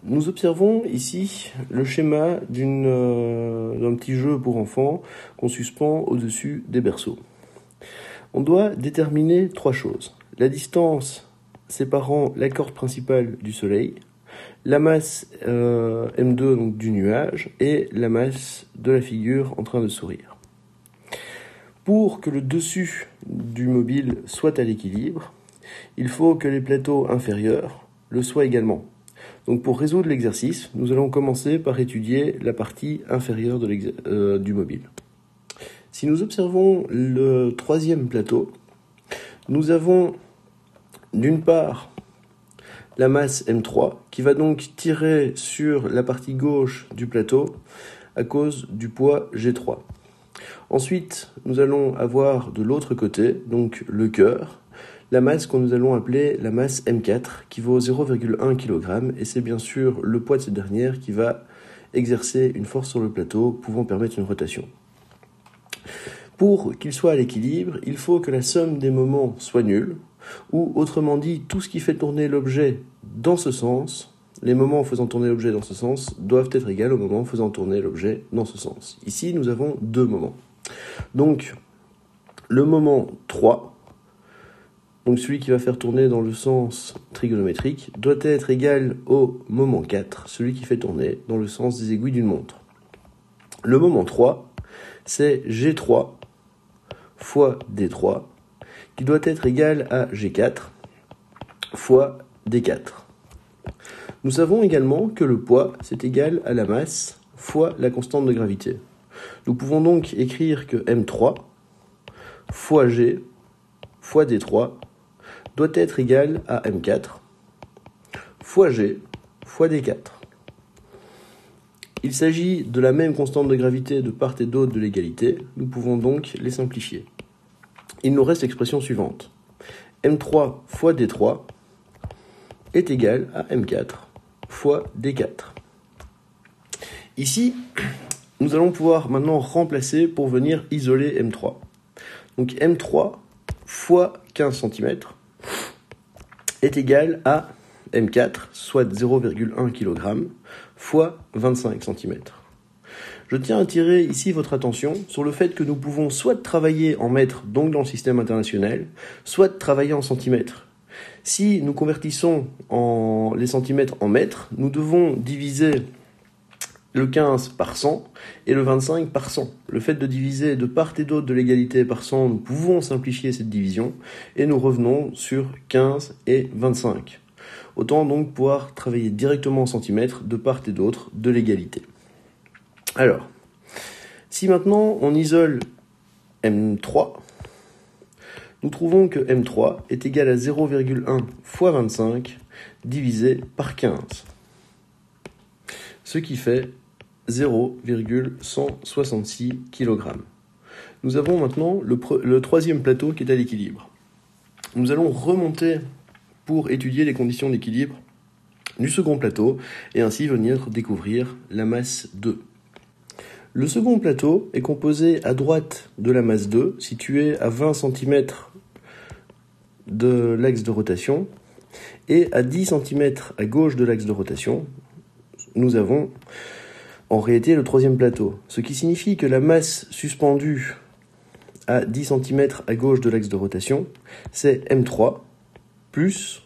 Nous observons ici le schéma d'un petit jeu pour enfants qu'on suspend au-dessus des berceaux. On doit déterminer trois choses. La distance séparant la corde principale du Soleil, la masse M2 donc, du nuage et la masse de la figure en train de sourire. Pour que le dessus du mobile soit à l'équilibre, il faut que les plateaux inférieurs le soient également. Donc pour résoudre l'exercice, nous allons commencer par étudier la partie inférieure du mobile. Si nous observons le troisième plateau, nous avons d'une part la masse M3 qui va donc tirer sur la partie gauche du plateau à cause du poids G3. Ensuite, nous allons avoir de l'autre côté, donc le cœur, la masse que nous allons appeler la masse M4 qui vaut 0,1 kg et c'est bien sûr le poids de cette dernière qui va exercer une force sur le plateau pouvant permettre une rotation. Pour qu'il soit à l'équilibre, il faut que la somme des moments soit nulle, ou autrement dit, tout ce qui fait tourner l'objet dans ce sens, les moments faisant tourner l'objet dans ce sens doivent être égaux aux moments faisant tourner l'objet dans ce sens. Ici, nous avons deux moments. Donc, le moment 3, donc celui qui va faire tourner dans le sens trigonométrique, doit être égal au moment 4, celui qui fait tourner dans le sens des aiguilles d'une montre. Le moment 3, c'est G3 fois D3, qui doit être égal à G4 fois D4. Nous savons également que le poids, c'est égal à la masse fois la constante de gravité. Nous pouvons donc écrire que M3 fois G fois D3 doit être égal à M4 fois G fois D4. Il s'agit de la même constante de gravité de part et d'autre de l'égalité, nous pouvons donc les simplifier. Il nous reste l'expression suivante. M3 fois D3 est égal à M4 fois D4. Ici, nous allons pouvoir maintenant remplacer pour venir isoler M3. Donc M3 fois 15 cm est égal à M4, soit 0,1 kg, fois 25 cm. Je tiens à attirer ici votre attention sur le fait que nous pouvons soit travailler en mètres, donc dans le système international, soit travailler en centimètres. Si nous convertissons les centimètres en mètres, nous devons diviser le 15 par 100 et le 25 par 100. Le fait de diviser de part et d'autre de l'égalité par 100, nous pouvons simplifier cette division et nous revenons sur 15 et 25. Autant donc pouvoir travailler directement en centimètres de part et d'autre de l'égalité. Alors, si maintenant on isole M3, nous trouvons que M3 est égal à 0,1 fois 25 divisé par 15. Ce qui fait 0,166 kg. Nous avons maintenant le troisième plateau qui est à l'équilibre. Nous allons remonter pour étudier les conditions d'équilibre du second plateau et ainsi venir découvrir la masse 2. Le second plateau est composé à droite de la masse 2, située à 20 cm de l'axe de rotation, et à 10 cm à gauche de l'axe de rotation, nous avons en réalité le troisième plateau, ce qui signifie que la masse suspendue à 10 cm à gauche de l'axe de rotation, c'est M3 plus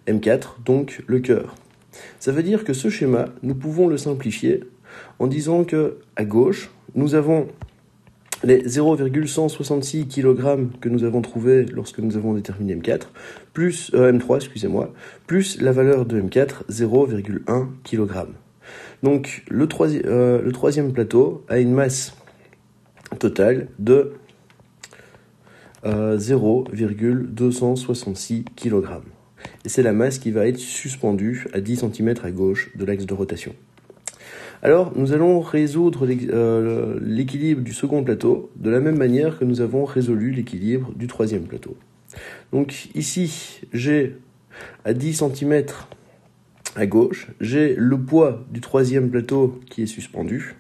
M4, donc le cœur. Ça veut dire que ce schéma, nous pouvons le simplifier en disant que à gauche, nous avons les 0,166 kg que nous avons trouvés lorsque nous avons déterminé M4, plus M3, plus la valeur de M4, 0,1 kg. Donc le troisième plateau a une masse totale de 0,266 kg. Et c'est la masse qui va être suspendue à 10 cm à gauche de l'axe de rotation. Alors, nous allons résoudre l'équilibre du second plateau de la même manière que nous avons résolu l'équilibre du troisième plateau. Donc ici, j'ai à 10 cm à gauche, j'ai le poids du troisième plateau qui est suspendu.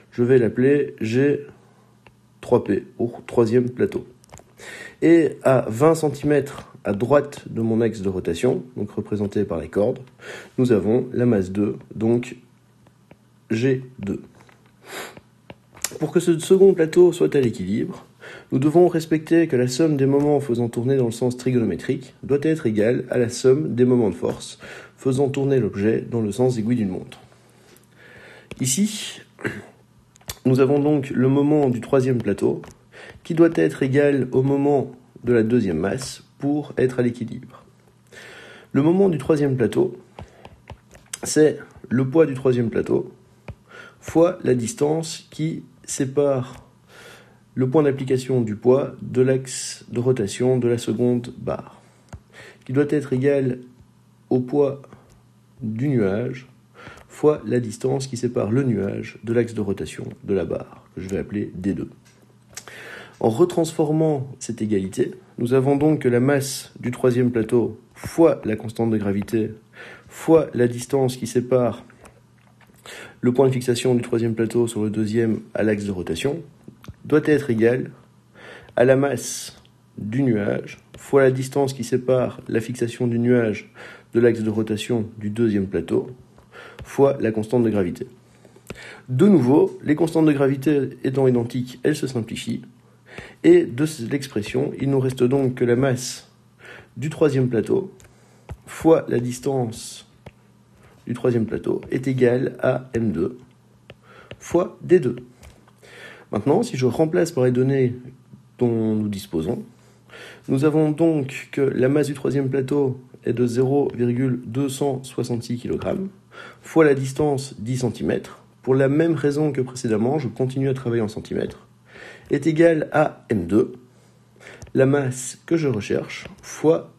Je vais l'appeler G3P, au troisième plateau. Et à 20 cm à droite de mon axe de rotation, donc représenté par les cordes, nous avons la masse 2, donc G2. Pour que ce second plateau soit à l'équilibre, nous devons respecter que la somme des moments faisant tourner dans le sens trigonométrique doit être égale à la somme des moments de force faisant tourner l'objet dans le sens aiguille d'une montre. Ici, nous avons donc le moment du troisième plateau qui doit être égal au moment de la deuxième masse pour être à l'équilibre. Le moment du troisième plateau, c'est le poids du troisième plateau fois la distance qui sépare le point d'application du poids de l'axe de rotation de la seconde barre, qui doit être égal au poids du nuage fois la distance qui sépare le nuage de l'axe de rotation de la barre, que je vais appeler D2. En retransformant cette égalité, nous avons donc que la masse du troisième plateau fois la constante de gravité fois la distance qui sépare le point de fixation du troisième plateau sur le deuxième à l'axe de rotation doit être égale à la masse du nuage fois la distance qui sépare la fixation du nuage de l'axe de rotation du deuxième plateau fois la constante de gravité. De nouveau, les constantes de gravité étant identiques, elles se simplifient. Et de l'expression, il nous reste donc que la masse du troisième plateau fois la distance du troisième plateau est égale à M2 fois D2. Maintenant, si je remplace par les données dont nous disposons, nous avons donc que la masse du troisième plateau est de 0,266 kg fois la distance 10 cm. Pour la même raison que précédemment, je continue à travailler en centimètres, est égale à M2, la masse que je recherche, fois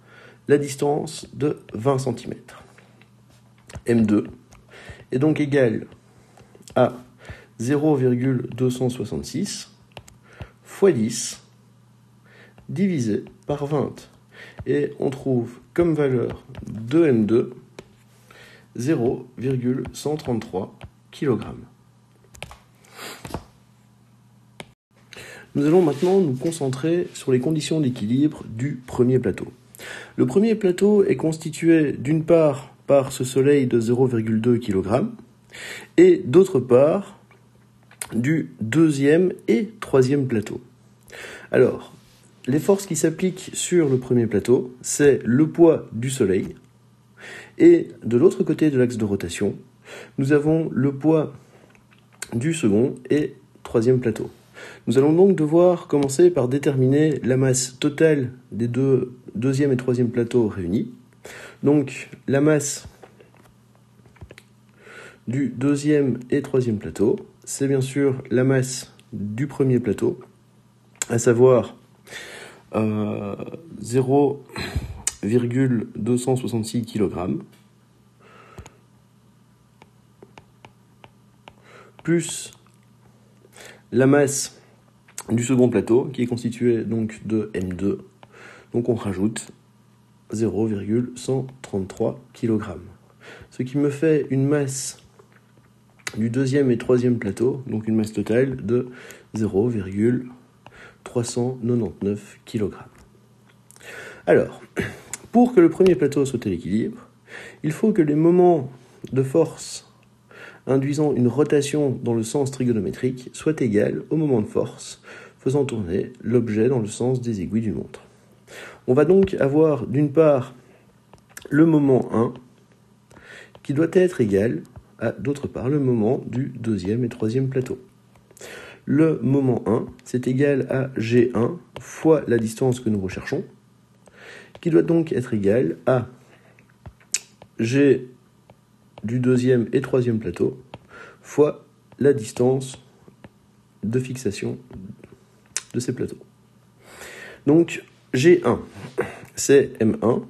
la distance de 20 cm. M2 est donc égal à 0,266 fois 10 divisé par 20. Et on trouve comme valeur de M2 0,133 kg. Nous allons maintenant nous concentrer sur les conditions d'équilibre du premier plateau. Le premier plateau est constitué d'une part par ce soleil de 0,2 kg et d'autre part du deuxième et troisième plateau. Alors, les forces qui s'appliquent sur le premier plateau, c'est le poids du soleil, et de l'autre côté de l'axe de rotation, nous avons le poids du second et troisième plateau. Nous allons donc devoir commencer par déterminer la masse totale des deuxième et troisième plateaux réunis. Donc la masse du deuxième et troisième plateau, c'est bien sûr la masse du premier plateau, à savoir 0,266 kg, plus la masse du second plateau, qui est constitué donc de M2, donc on rajoute 0,133 kg. Ce qui me fait une masse du deuxième et troisième plateau, donc une masse totale de 0,399 kg. Alors, pour que le premier plateau soit à l'équilibre, il faut que les moments de force induisant une rotation dans le sens trigonométrique soit égal au moment de force faisant tourner l'objet dans le sens des aiguilles d'une montre. On va donc avoir d'une part le moment 1 qui doit être égal à d'autre part le moment du deuxième et troisième plateau. Le moment 1, c'est égal à G1 fois la distance que nous recherchons, qui doit donc être égal à G du deuxième et troisième plateau fois la distance de fixation de ces plateaux. Donc G1, c'est M1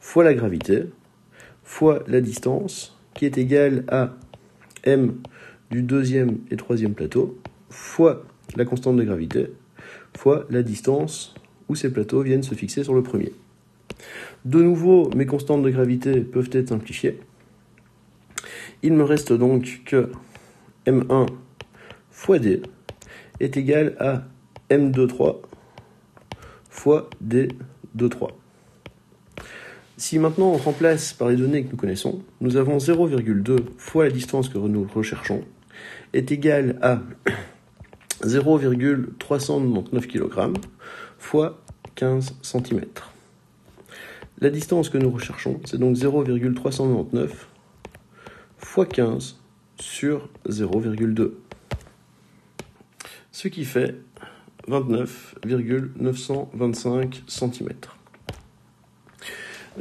fois la gravité fois la distance qui est égale à M du deuxième et troisième plateau fois la constante de gravité fois la distance où ces plateaux viennent se fixer sur le premier. De nouveau, mes constantes de gravité peuvent être simplifiées. Il me reste donc que M1 fois D est égal à M23 fois D23. Si maintenant on remplace par les données que nous connaissons, nous avons 0,2 fois la distance que nous recherchons est égal à 0,399 kg fois 15 cm. La distance que nous recherchons, c'est donc 0,399 fois 15 sur 0,2. Ce qui fait 29,925 cm.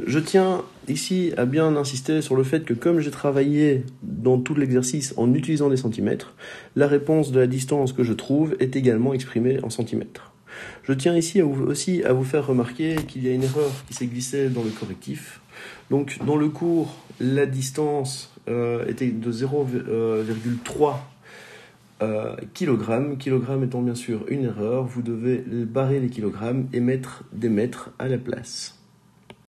Je tiens ici à bien insister sur le fait que comme j'ai travaillé dans tout l'exercice en utilisant des centimètres, la réponse de la distance que je trouve est également exprimée en centimètres. Je tiens ici aussi à vous faire remarquer qu'il y a une erreur qui s'est glissée dans le correctif. Donc dans le cours, la distance était de 0,3 kg. Kilogramme étant bien sûr une erreur, vous devez barrer les kilogrammes et mettre des mètres à la place.